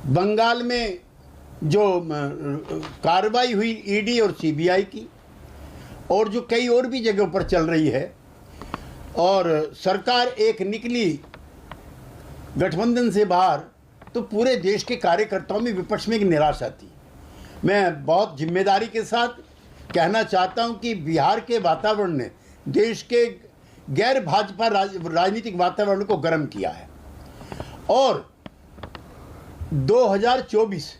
बंगाल में जो कार्रवाई हुई ईडी और सीबीआई की, और जो कई और भी जगहों पर चल रही है, और सरकार एक निकली गठबंधन से बाहर, तो पूरे देश के कार्यकर्ताओं में, विपक्ष में एक निराशा थी। मैं बहुत जिम्मेदारी के साथ कहना चाहता हूं कि बिहार के वातावरण ने देश के गैर भाजपा राजनीतिक वातावरण को गर्म किया है। और 2024,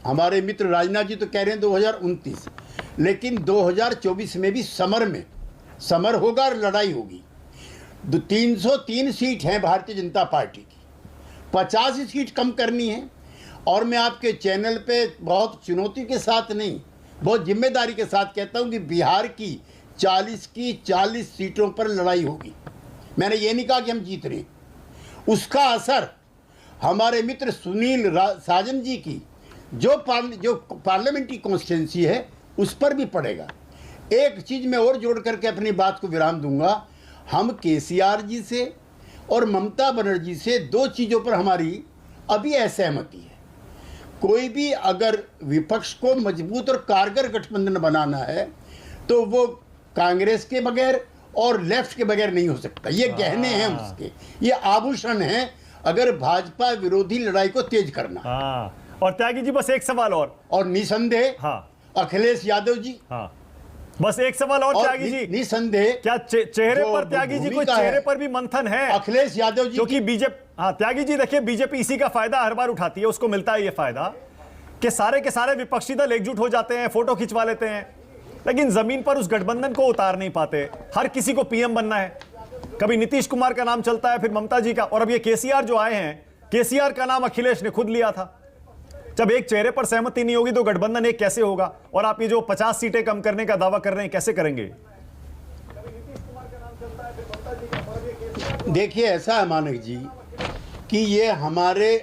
हमारे मित्र राजनाथ जी तो कह रहे हैं 2029, लेकिन 2024 में भी समर होगा और लड़ाई होगी। 303 सीट हैं भारतीय जनता पार्टी की, 50 सीट कम करनी है। और मैं आपके चैनल पे बहुत चुनौती के साथ नहीं, बहुत जिम्मेदारी के साथ कहता हूं कि बिहार की 40 सीटों पर लड़ाई होगी। मैंने ये नहीं कहा कि हम जीत रहे। उसका असर हमारे मित्र सुनील साजन जी की जो पार्लियामेंट्री कॉन्स्टिट्यूंसी है उस पर भी पड़ेगा। एक चीज़ मैं और जोड़ करके अपनी बात को विराम दूंगा। हम केसीआर जी से और ममता बनर्जी से दो चीज़ों पर हमारी अभी असहमति है। कोई भी अगर विपक्ष को मजबूत और कारगर गठबंधन बनाना है तो वो कांग्रेस के बगैर और लेफ्ट के बगैर नहीं हो सकता। ये गहने हैं उसके, ये आभूषण हैं अगर भाजपा विरोधी लड़ाई को तेज करना। और त्यागी जी, बस एक सवाल और निसंदेह अखिलेश यादव जी, बस एक सवाल और त्यागी जी, निसंदेह क्या चेहरे पर त्यागी जी को चेहरे पर भी मंथन है अखिलेश यादव जी, क्योंकि बीजेपी, त्यागी जी देखिए, बीजेपी इसी का फायदा हर बार उठाती है, उसको मिलता है ये फायदा कि सारे के सारे विपक्षी दल एकजुट हो जाते हैं, फोटो खिंचवा लेते हैं, लेकिन जमीन पर उस गठबंधन को उतार नहीं पाते। हर किसी को पीएम बनना है, कभी नीतीश कुमार का नाम चलता है, फिर ममता जी का, और अब ये केसीआर जो आए हैं, केसीआर का नाम अखिलेश ने खुद लिया था। जब एक चेहरे पर सहमति नहीं होगी तो गठबंधन एक कैसे होगा? और आप ये जो 50 सीटें कम करने का दावा कर रहे हैं, कैसे करेंगे? देखिए, ऐसा है मानक जी कि ये हमारे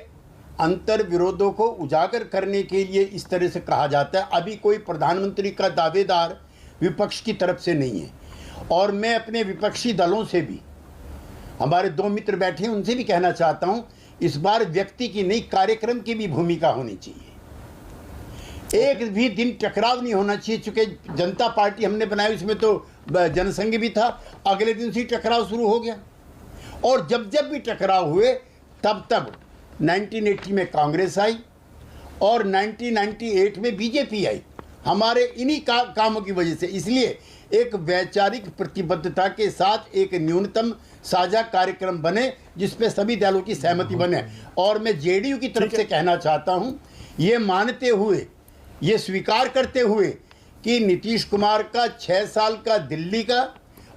अंतर विरोधों को उजागर करने के लिए इस तरह से कहा जाता है। अभी कोई प्रधानमंत्री का दावेदार विपक्ष की तरफ से नहीं है। और मैं अपने विपक्षी दलों से भी, हमारे दो मित्र बैठे हैं, उनसे भी कहना चाहता हूं, इस बार व्यक्ति की नहीं, कार्यक्रम की भी भूमिका होनी चाहिए। एक भी दिन टकराव नहीं होना चाहिए। चूंकि जनता पार्टी हमने बनाई, उसमें तो जनसंघ भी था, अगले दिन से टकराव शुरू हो गया। और जब जब भी टकराव हुए तब 1980 में कांग्रेस आई और 1998 में बीजेपी आई, हमारे इन्हीं कामों की वजह से। इसलिए एक वैचारिक प्रतिबद्धता के साथ एक न्यूनतम साझा कार्यक्रम बने जिसपे सभी दलों की सहमति बने। और मैं जेडीयू की तरफ से कहना चाहता हूं, ये मानते हुए, ये स्वीकार करते हुए कि नीतीश कुमार का 6 साल का दिल्ली का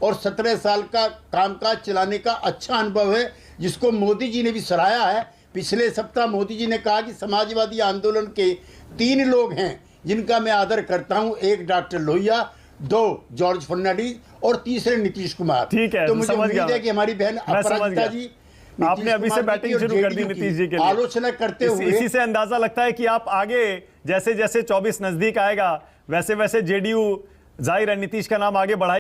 और 17 साल का कामकाज चलाने का अच्छा अनुभव है, जिसको मोदी जी ने भी सराहा है। पिछले सप्ताह मोदी जी ने कहा कि समाजवादी आंदोलन के 3 लोग हैं जिनका मैं आदर करता हूं, एक डॉक्टर लोहिया, 2 जॉर्ज फर्नांडिस और तीसरे नीतीश कुमार। ठीक है, तो मुझे उम्मीद है कि हमारी बहन अपराजिता जी, आपने अभी से बैटिंग शुरू कर दी नीतीश जी के लिए, आलोचना करते हुए इसी से अंदाजा लगता है कि आप आगे जैसे जैसे 24 नजदीक आएगा वैसे वैसे जेडीयू जाहिर है नीतीश का नाम आगे बढ़ाएगी।